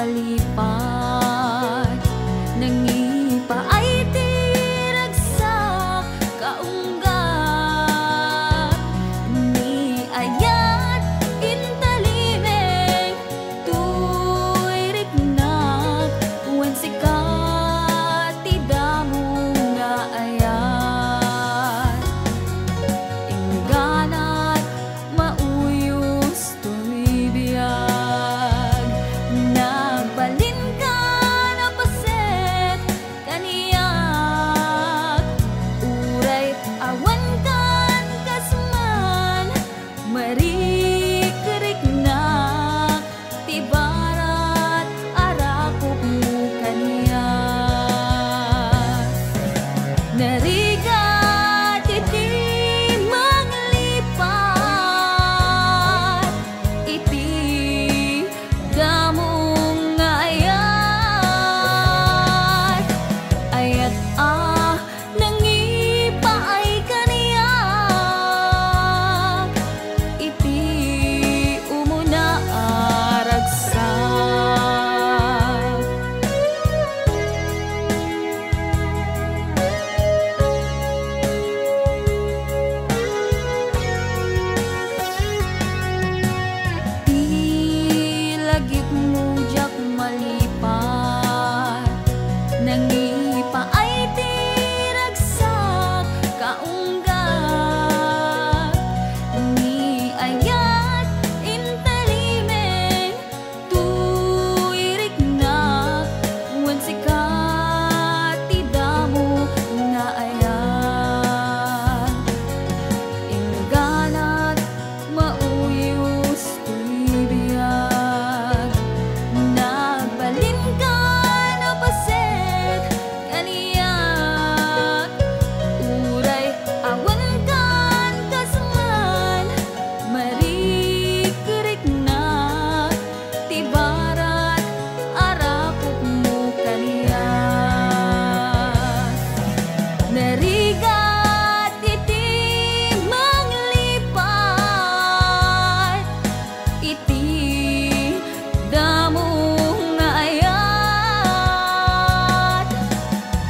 malipat, nangipa ay tiragsak kaunggat, ni ayat intalimeng tuy riknak, wen sikat tidamong nga ayat, ingganat mauyos tuy biyag, nagbalin ka na paset kaniyak, uray awan kan kasman, marikiriknak, tibarat arakop mo kaniyak, narigat iti manglipat, iti damong nga ayat, ayat nangipa ay kaniyak, iti umuna aragsak. Di lagip mo jak malipat, nangipa ay tiragsak kaunggat, ni ayat intalimeng tuy riknak, wen sikat tidamo nga ayat, ingganat mauyos tuy biyag, nagbalin ka na paset kaniyak, uray awan kan kasman, marikiriknak, tibarat arakop mo kaniyak, narigat iti manglipat, iti damong nga ayat,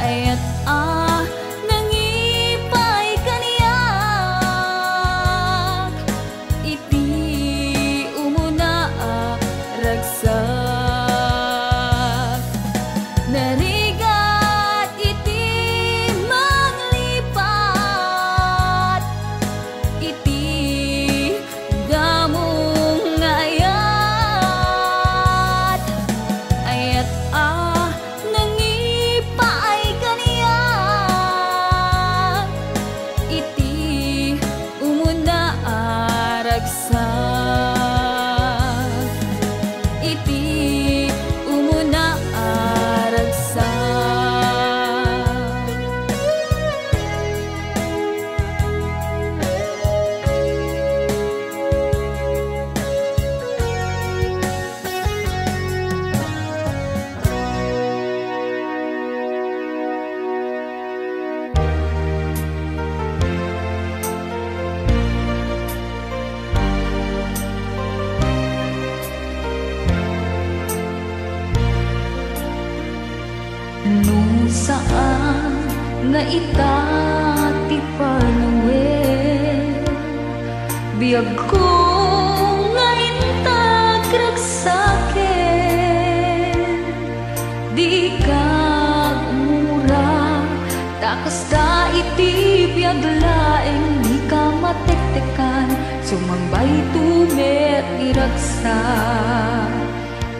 ayat nangipay kaniyak, iti umuna ragsak, narigat iti manglipat, iti damong nga ayat, ayat nangipa ay kaniyak, iti umuna aragsak, iti umuna aragsak. No saan nga ita ti panuwel, biyag ko nga intag ragsaken, di ka umura, takas da iti biyag laeng di ka matektekan, sumangbay tumet iragsak,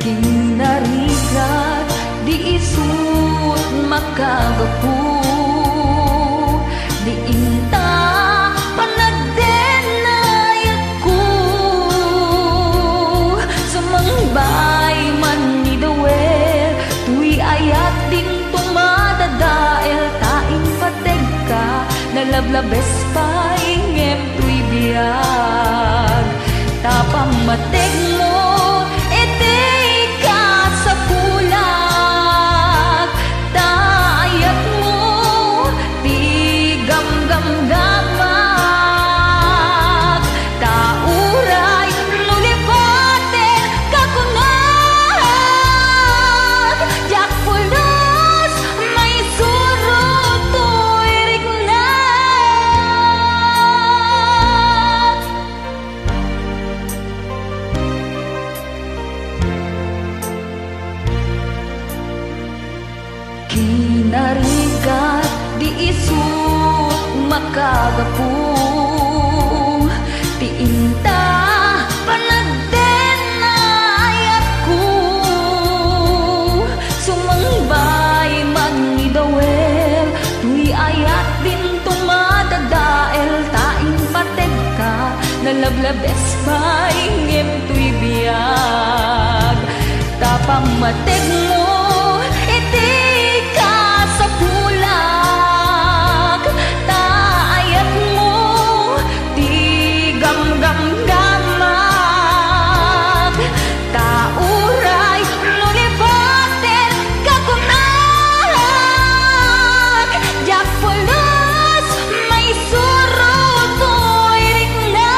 kinarigat di isut makagapu, di inta panagdenayat ko, sumangbay man ni dawel, tuy ayat ding tumadadael, taing pateg ka, nalablabes pa ingem tuy biyag, tapang mateg mo, ete ka sa pulag, taayat mo, di gamgamgamag, tauray lulipaten kakunay, makagapu. Ti inta panagden na ayat ko, sumangbay man ni dawel, tuy ayat din tumadadael, tain pated ka nalablabes bay ngem tuy biyag. Tapang mateg mo iti ka sa pulag, taayat mo ti gamgamgamag, tauray lulibaten kakunag, jak pulos may surutoy rikna.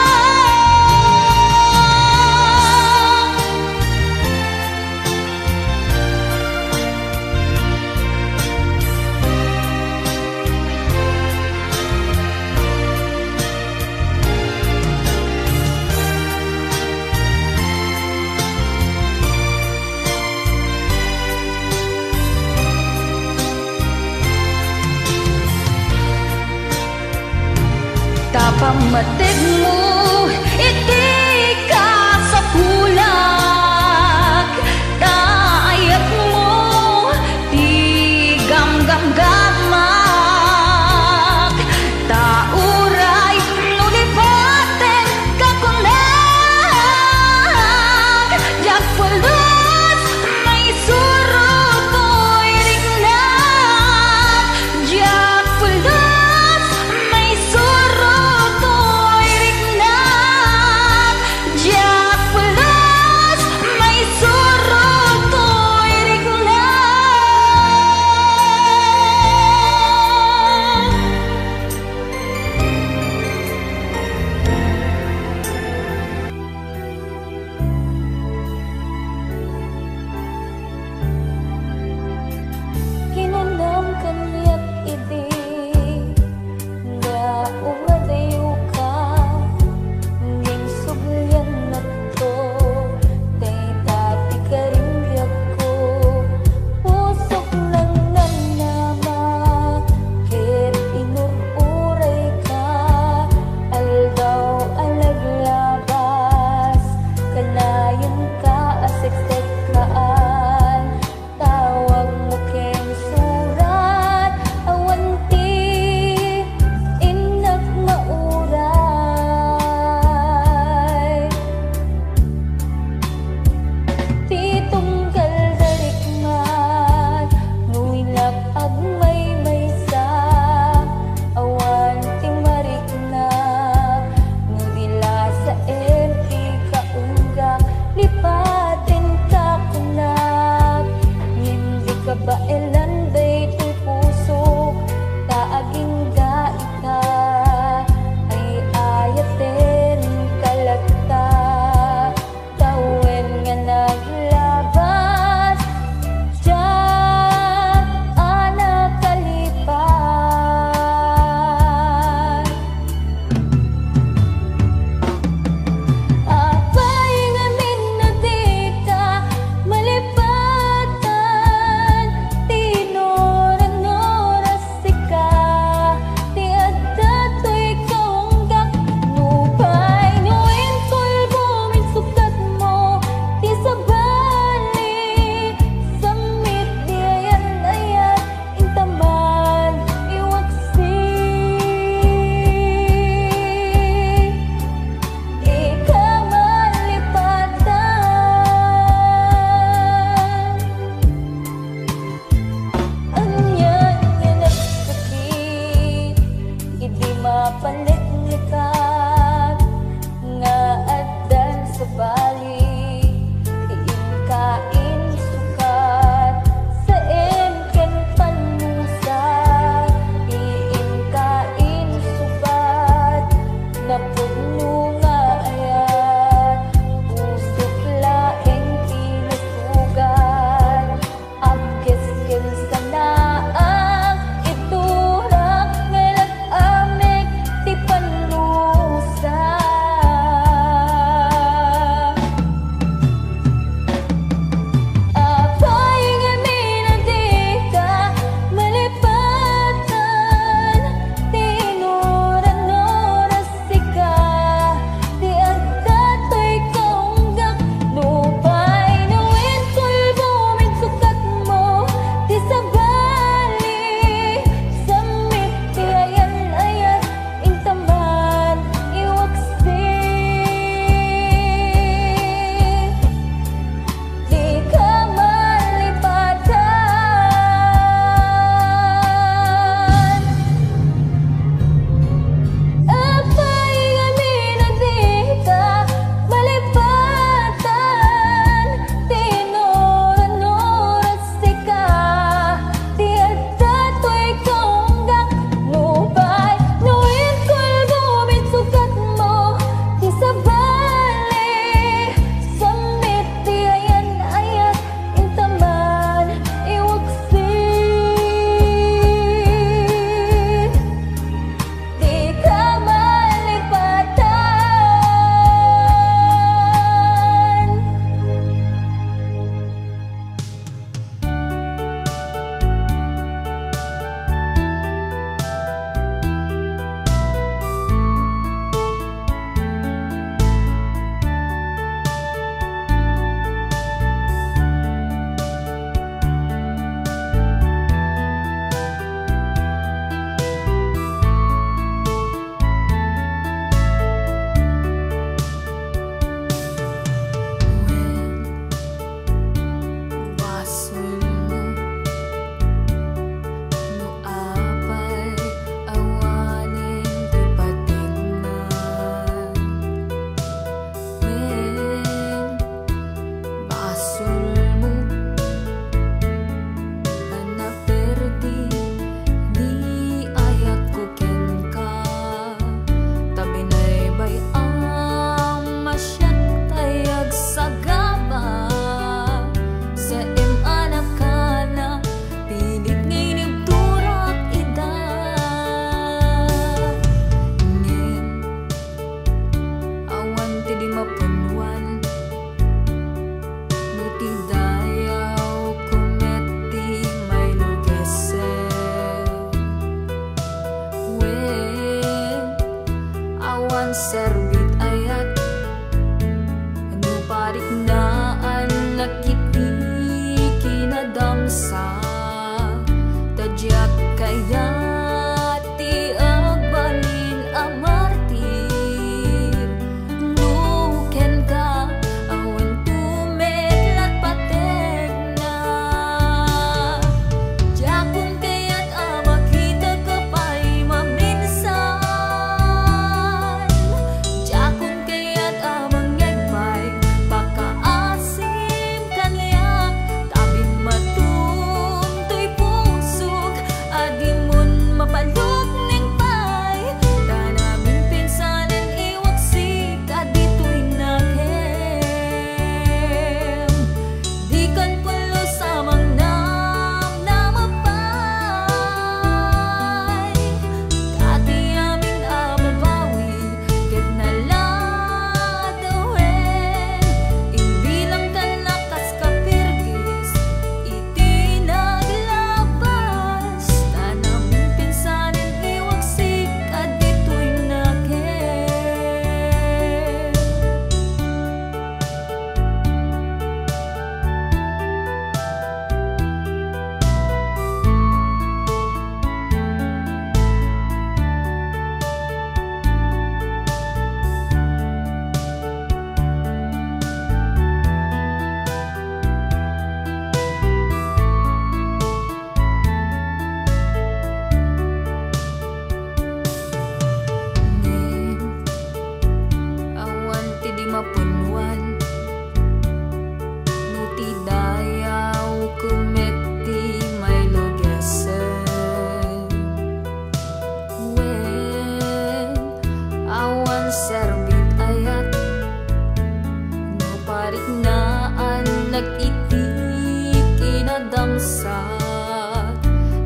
nag-itik inadamsat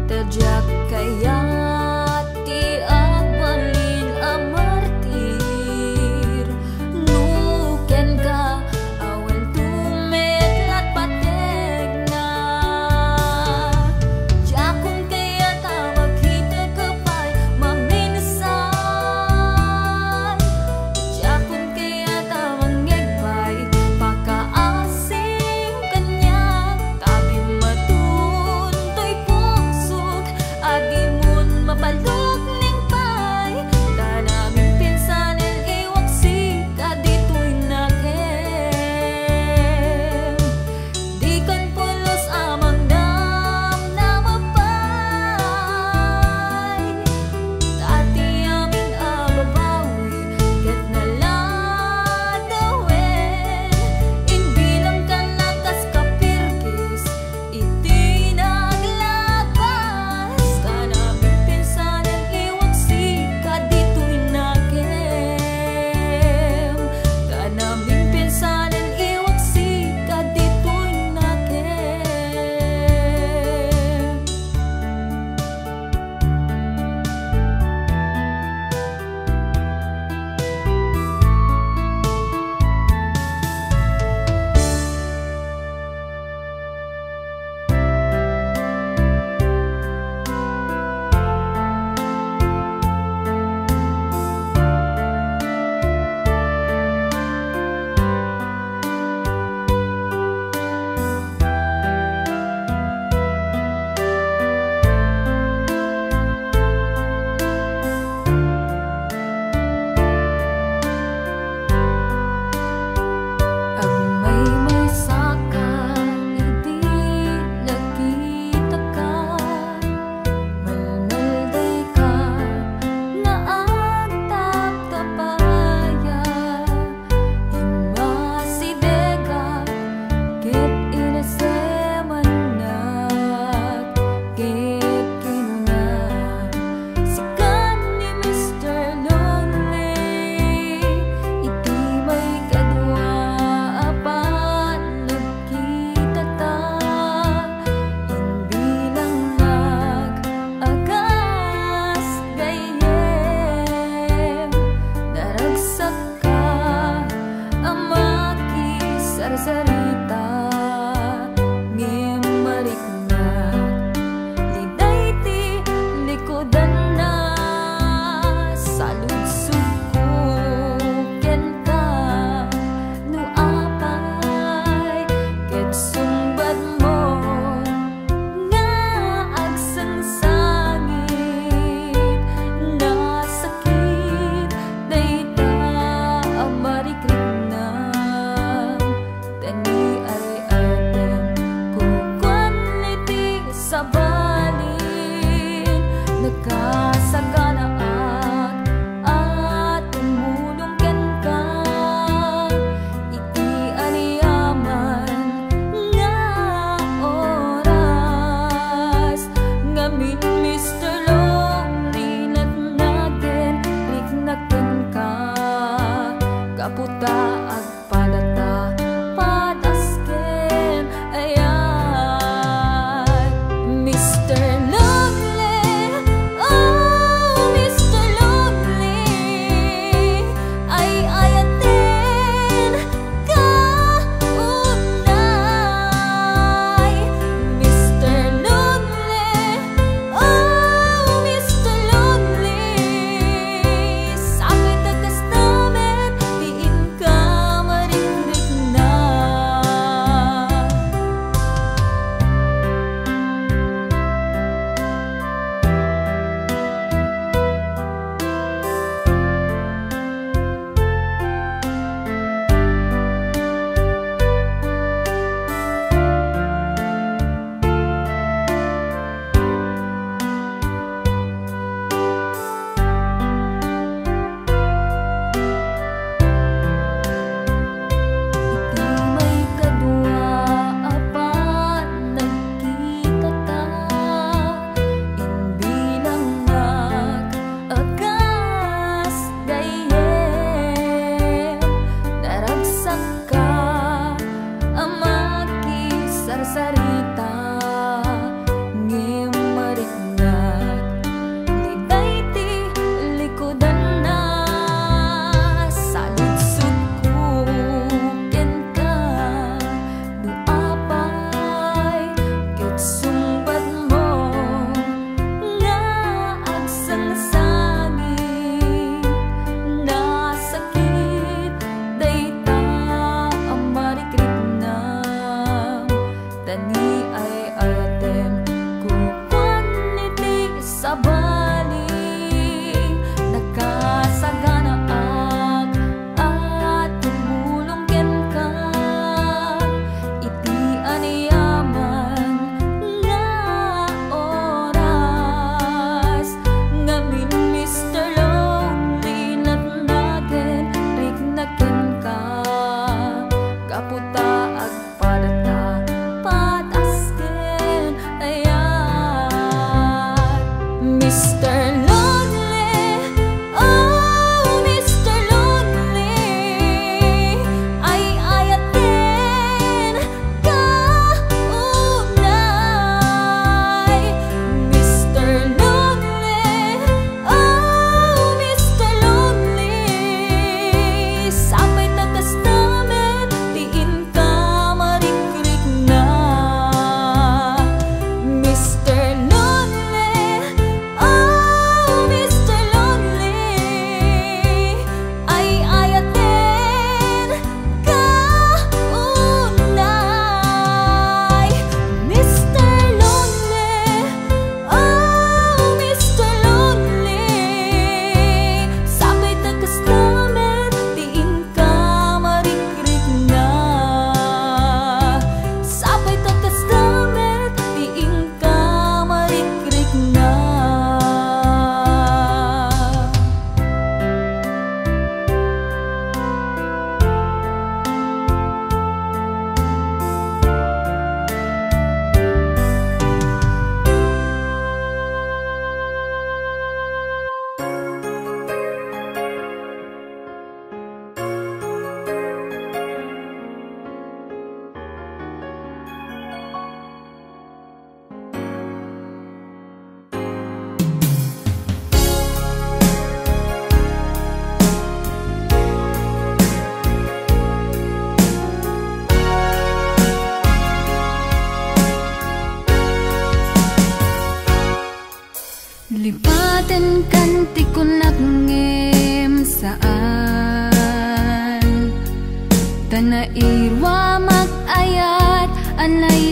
tadyak kaya ti agbalin a martir nuken ka awan tumetlat pateg na jakon kaya ta magkita ka pa'y maminsan jakon kaya ta mangyagpay pakaasing kanya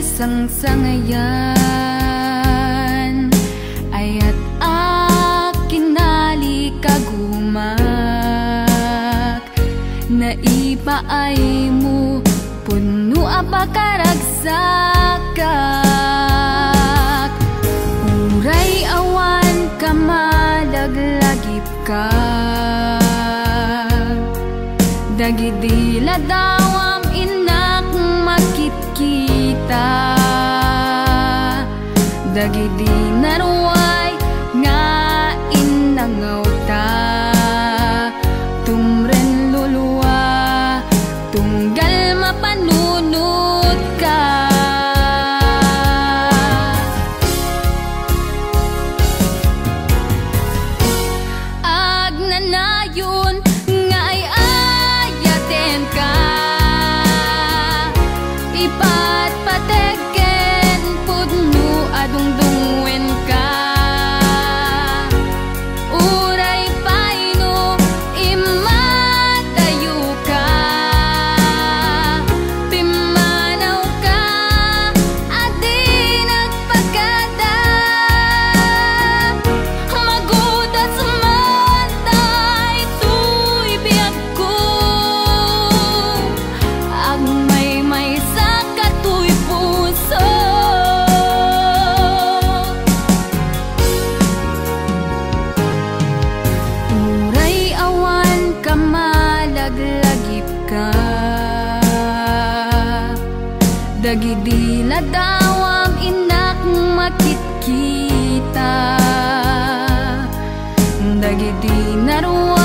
sangsangayan ayat akinali kagumak naipaay mo puno apakaragsakak uray awan kamalaglagip ka dagidila dawam inak makitkita dagidi naruay nga inangaw ta tumren luluwa tunggal mapanunot ka agnanayon nga ay ayaten ka ipatpateken pudno adungdungwen ka uray paino imatayo ka pimanaw ka adi nagpagada magudat sumantay tuy biyag ko agmay may saka tuy puso uray awan kamalaglagip ka dagidila dawam inak makitkita dagidi naruwa